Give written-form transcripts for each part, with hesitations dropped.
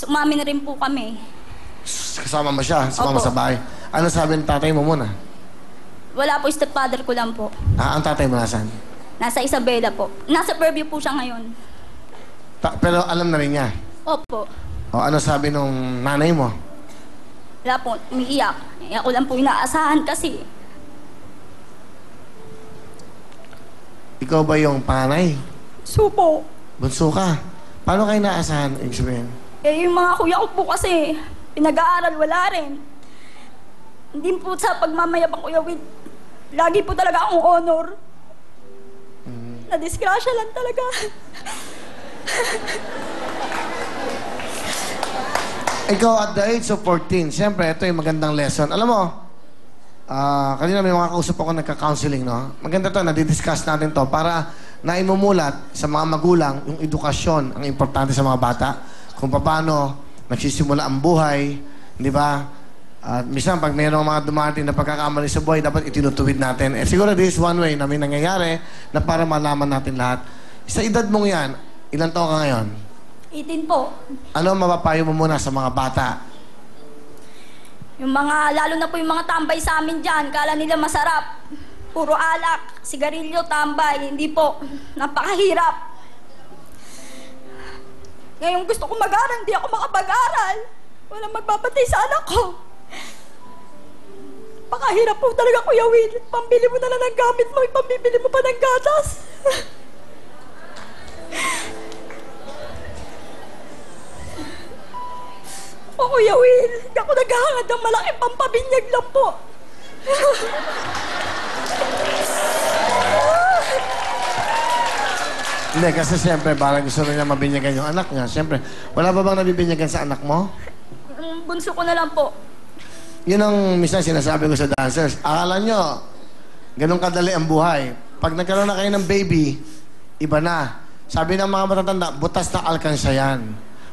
umamin na rin po kami. Kasama mo siya? Sumama Opo. sa bahay? Ano sabi ng tatay mo muna? Wala po, stepfather ko lang po. Ang tatay mo nasan? Nasa Isabela po. Nasa Fairview po siya ngayon. Pero alam na rin niya? Opo. O ano sabi nung nanay mo? Wala po, umiiyak. Ako lang po inaasahan kasi. Ikaw ba yung panay? Supo. Bunso ka? Paano kayo naasahan? Ibig sabihin? Eh, yung mga kuya ko po kasi, pinag-aaral, wala rin. Hindi po sa pagmamayabang Kuya Will. Lagi po talaga akong honor. Na-disgrasya lang talaga. Ikaw at the age of 14, siyempre, ito yung magandang lesson. Alam mo, kanina may mga kausap ako nagka-counseling, no? Maganda to, nadidiscuss natin to para naimumulat sa mga magulang yung edukasyon ang importante sa mga bata. Kung paano nagsisimula ang buhay, di ba? At minsan, pag mayroong mga dumating na pagkakamali sa buhay, dapat itinutuwid natin. Eh, siguro this is one way na may nangyayari na para malaman natin lahat. Sa edad mong yan, ilang taon ka ngayon? 18 po. Ano mapapayo mo muna sa mga bata? Yung mga, lalo na po yung mga tambay sa amin dyan, kala nila masarap. Puro alak, sigarilyo, tambay. Hindi po. Napakahirap. Ngayon gusto ko mag-aral, hindi ako makapag-aral. Walang magpapatay sa anak ko. Pakahirap po talaga, Kuya Will. Pambili mo na lang ng gamit mo, pambibili mo pa ng gatas. O, Kuya Will, hindi ako naghahangad ng malaking pampabinyag lang po. Hindi, kasi siyempre, parang gusto nila mabinyagan yung anak niya. Siyempre, wala ba bang nabibinyagan sa anak mo? Bunso ko na lang po. Yun ang minsan sinasabi ko sa dancers. Akala nyo, ganun kadali ang buhay. Pag nagkaroon na kayo ng baby, iba na. Sabi ng mga matatanda, butas na alkansya yan.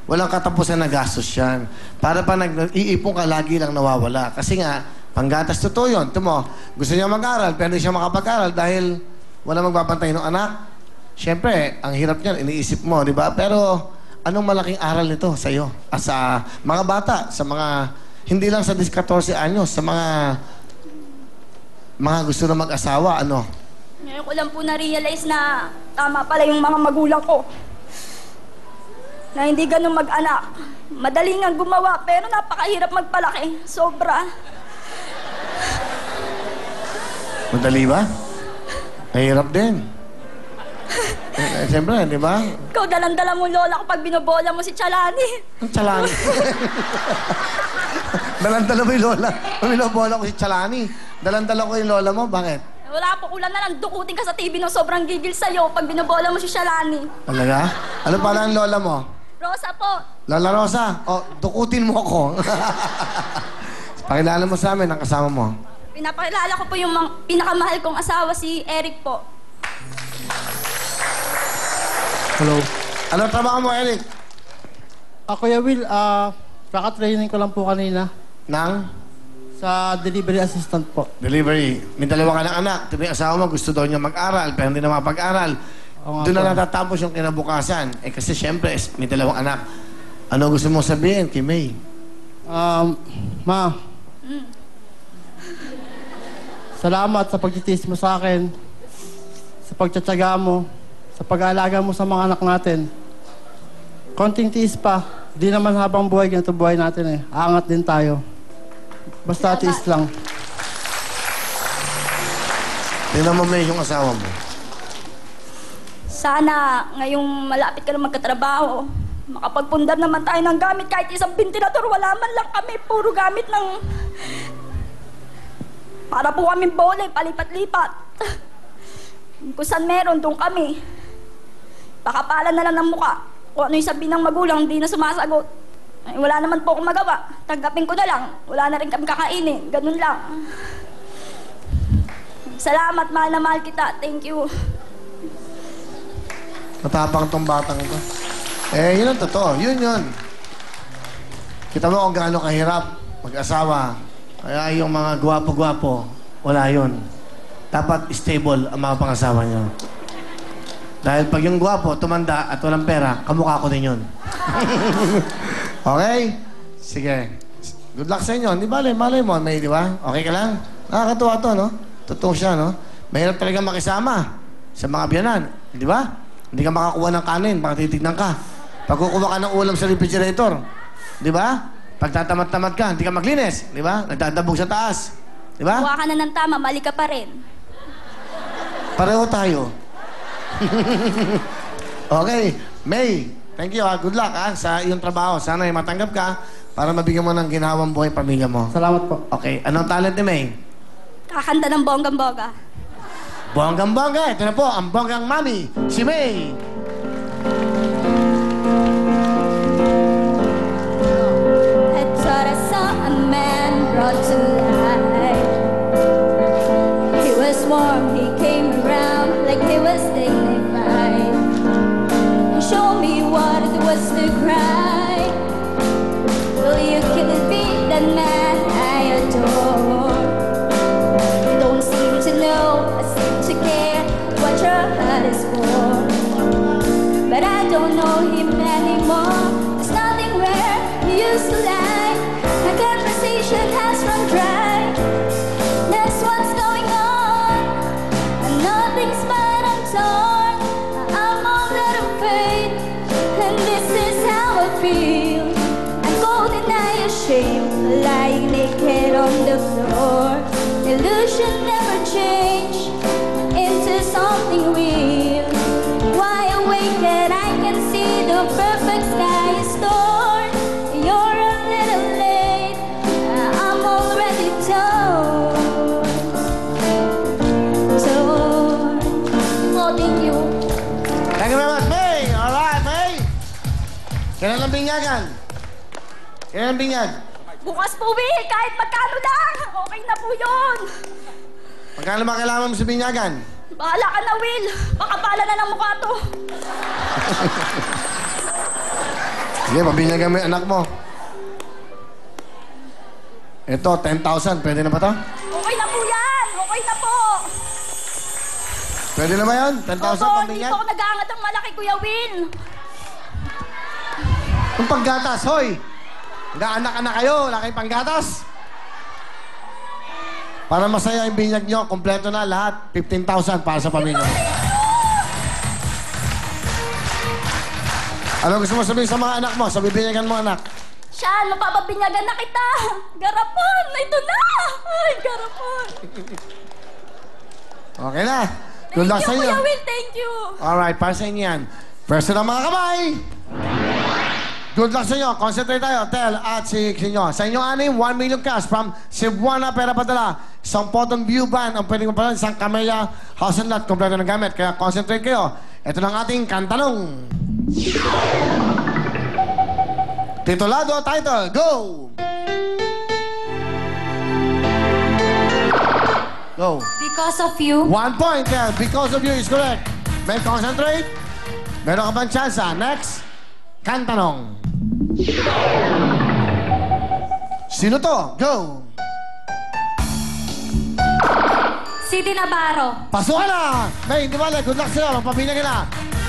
Walang katapusan na gastos yan. Para pa nag-iipon ka, lagi lang nawawala. Kasi nga, panggatas totoo yun. Tumo, gusto niya mag-aral, pero hindi siya makapag-aral dahil wala magbabantay ng anak. Siyempre, ang hirap niyan, iniisip mo, di ba? Pero, anong malaking aral nito sa iyo? Sa mga bata, sa mga, hindi lang sa 14 anyos, sa mga gusto na mag-asawa, ano? Ngayon ko lang po na-realize na tama pala yung mga magulang ko. Na hindi ganun mag-anak. Madali nga gumawa, pero napakahirap magpalaki. Sobra. Madali ba? Mahirap din. Siyempre, di ba? Ikaw, dalang-dala mo lola ko pag binobola mo si Chalani. Ang Chalani. Dalandala mo yung lola. Binobola ko si Chalani. Dalandala ko yung lola mo, bakit? Wala po, ulan na lang. Dukutin ka sa TV ng sobrang gigil sa'yo pag binobola mo si Chalani. Talaga? Ano pala ang lola mo? Rosa po. Lola Rosa, dukutin mo ako. Pakilala mo sa amin ang kasama mo. Pinapakilala ko po yung pinakamahal kong asawa, si Eric po. Hello. Ano trabaho mo, Eric? Kuya Will, kaka-training ko lang po kanina Nang? sa delivery assistant po. Delivery. May dalawa ka ng anak. Ito yung asawa mo, gusto daw niya mag-aral, pero hindi na mapag-aral. Doon na natatapos yung kinabukasan. Eh kasi siyempre, may dalawang anak. Ano gusto mo sabihin kay May? Ma. Salamat sa pagtitiis mo sa akin, sa pagtsatsaga mo, sa pag-aalaga mo sa mga anak natin. Konting tiis pa. Di naman habang buhay, ganito buhay natin eh. Aangat din tayo. Basta tiis lang. Tingnan mo, May, yung asawa mo. Sana ngayong malapit ka na magkatrabaho, makapagpundar naman tayo ng gamit. Kahit isang ventilator, wala man lang kami. Puro gamit ng... Para po kaming bole, palipat-lipat. Kung saan meron, doon kami. Pakapalan na lang ng muka. Kung ano yung sabihin ng magulang, hindi na sumasagot. Ay, wala naman po akong magawa. Tanggapin ko na lang. Wala na rin kami kakainin. Ganun lang. Salamat, mahal na mahal kita. Thank you. Matapang tong batang ito. Eh, yun ang totoo. Yun. Kita mo kung gaano kahirap mag-asawa. Kaya yung mga gwapo-gwapo, wala yun. Dapat stable ang mga pangasawa niyo. Dahil pag yung gwapo, tumanda at walang pera, kamukha ko din yun. Okay? Sige. Good luck sa inyo. Hindi bale, malay mo, may, di ba? Okay ka lang? Nakakatuwa to, no? Totoo siya, no? Mahirap talaga makisama sa mga biyanan. Di ba? Hindi ka makakuha ng kanin, baka titignan ka. Pag kukuha ka ng ulam sa refrigerator, di ba? Pag tatamad-tamad ka, hindi ka maglinis, di ba? Nagdadabog sa taas. Di ba? Kuha ka na ng tama, mali ka pa rin. Pareho tayo. Okay. May, thank you, ha. Good luck, ha, sa iyong trabaho. Sana ay matanggap ka para mabigyan mo ng ginhawang buhay pamilya mo. Salamat po. Okay. Anong talent ni May? Kakanta ng bonggang-bongga. Bonggang-bongga. Ito na po, ang bonggang mami, si May. I thought I saw a man brought to life. He was warm, he came around like he was dignified. He showed me what it was to cry. Will you kill me, that man I adore? You don't seem to know, I seem to care what your heart is for. But I don't know him anymore. There's nothing where he used to lie. My conversation has run dry. That's what's going on. And nothing's but I'm torn. I'm all out of faith. And this is how I feel. I'm cold and I ashamed, lying naked on the floor. Illusion never changed into something real. Why awake and I can see the perfect sky is torn. You're a little late, I'm already torn. Torn. Oh, thank you. Thank you very much, May. Alright, May. Kailan ang binyagan? Kailan ang binyag? Bukas po, Will, kahit magkano lang. Okay na po yun. Magkano ba kailangan mo sa binyagan? Bahala ka na, Will. Makapala na ng mukha to. Sige, mabinyagan mo yung anak mo. Ito, 10,000. Pwede na ba to? Okay na po yan. Okay na po. Pwede na ba yan? 10,000 Opo, hindi pambinyag? po ako nag-aangat ng malaki, Kuya Will. Yung panggatas, hoy! Nag-anak-anak kayo, wala kayong panggatas. Para masaya yung binyag nyo, kompleto na lahat. 15,000 para sa pamilya. Ano gusto mo sabihin sa mga anak mo? Sa bibinyagan mo, anak? Siya, mapapabinyagan na kita. Garapon, ito na. Ay, garapon. Okay na. Good luck sa Thank you, inyo. Kuya Will. Thank you. Alright, para sa inyo yan. Pwesto ng mga kamay. Good luck sa inyo. Concentrate tayo. Tel at si inyo. Sa inyong anim, 1 million cash from Cebuana Pera Padala. Isang potong view ban ang pwedeng mapalan. Isang Camellia House and Lot. Kompleto ng gamit. Kaya concentrate kayo. Ito lang ating kantanong. Titulado title. Go! Go. Because of you. 1 point. Tel. Because of you is correct. May concentrate. Meron ka bang chance? Next. Kantanong. Sino to? Go! City Navarro. Pasukan na! May, hindi bala. Good luck sila. Magpapila ka na.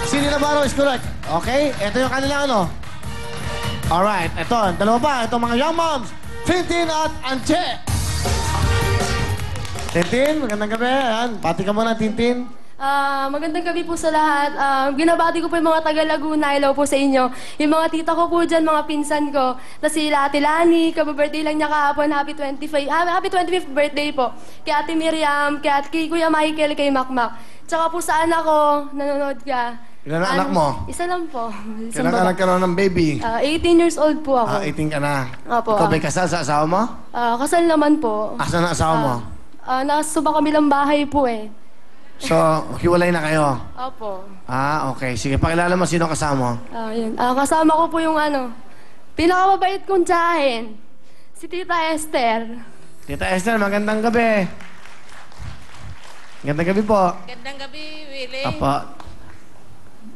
Sino Navarro is correct. Okay? Ito yung kanilang ano. Alright. Ito. Dalawa pa. Ito mga young moms. Tintin at Anche. Tintin, magandang gabi. Ayan. Pati ka muna, Tintin. Magandang gabi po sa lahat. Binabati ko po yung mga taga Laguna. Hello po sa inyo. Yung mga tita ko po dyan, mga pinsan ko. Tapos sila Ate Lani, kababirthday lang niya kahapon. Happy 25th birthday po. Kay Ate Miriam, kay Kuya Michael, kay Makmak. Tsaka po sa anak ko, nanonood ka. Ilan na anak mo? Isa lang po. Kailan ka nagkaroon ng baby? 18 years old po ako. 18 ka na. Opo. Ikaw ba'y kasal sa asawa mo? Kasal naman po. Asan ang asawa mo? Nasa kami lang bahay po eh. So, hiwalay na kayo? Opo. Okay. Sige, pakilala mo sino kasama mo. Yun. Kasama ko po yung pinakamabait kong tiyahin. Si Tita Esther. Tita Esther, magandang gabi. Magandang gabi po. Gandang gabi, Willie. Apa.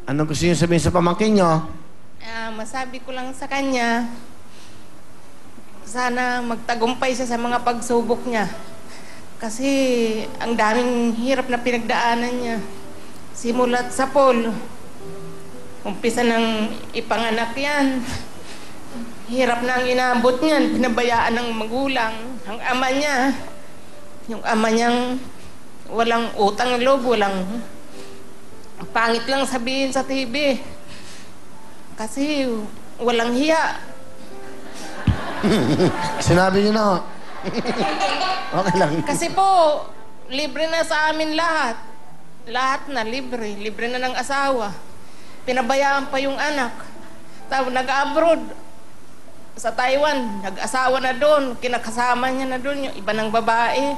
Anong gusto niyo sabihin sa pamangkin niyo? Masabi ko lang sa kanya, sana magtagumpay siya sa mga pagsubok niya. Kasi ang daming hirap na pinagdaanan niya. Simulat sa pool. Umpisa ng ipanganak yan. Hirap na ang inabot niyan, pinabayaan ng magulang. Ang ama niya, yung ama niyang walang utang ng loob, walang pangit lang sabihin sa TV. Kasi walang hiya. Sinabi niyo na ho. Okay lang. Kasi po, libre na sa amin lahat. Lahat na libre. Libre na ng asawa. Pinabayaan pa yung anak. Tapos nag-abroad sa Taiwan. Nag-asawa na doon. Kinakasama niya na doon yung iba ng babae.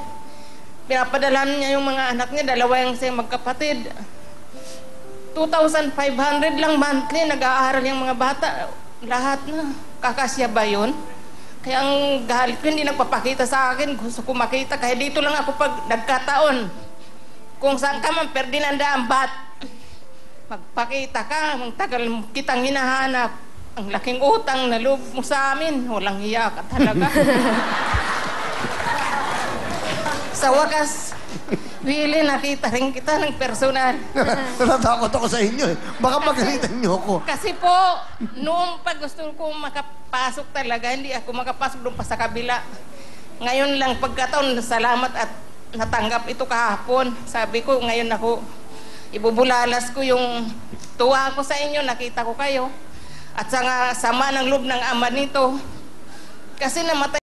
Pinapadalahan niya yung mga anak niya. Dalawa yung siya magkapatid. 2,500 lang monthly. Nag-aaral yung mga bata. Lahat na. Kakasya ba yun? Kaya ang galit ko, hindi nagpapakita sa akin. Gusto ko makita. Kaya dito lang ako pag nagkataon. Kung saan ka man, Ferdinanda Ambat. Magpakita ka. Ang tagal kitang hinahanap. Ang laking utang na loob mo sa amin. Walang hiya ka talaga. Sa wakas, Willie, nakita rin kita ng personal. Natatakot ako sa inyo eh. Baka pagalitan niyo ako. Kasi po, noong pag gusto ko makapasok talaga, hindi ako makapasok doon pa sa kabila. Ngayon lang pagkataon, salamat at natanggap ito kahapon. Sabi ko, ngayon ako, ibubulalas ko yung tuwa ko sa inyo, nakita ko kayo. At sa sama ng loob ng ama nito. Kasi namatay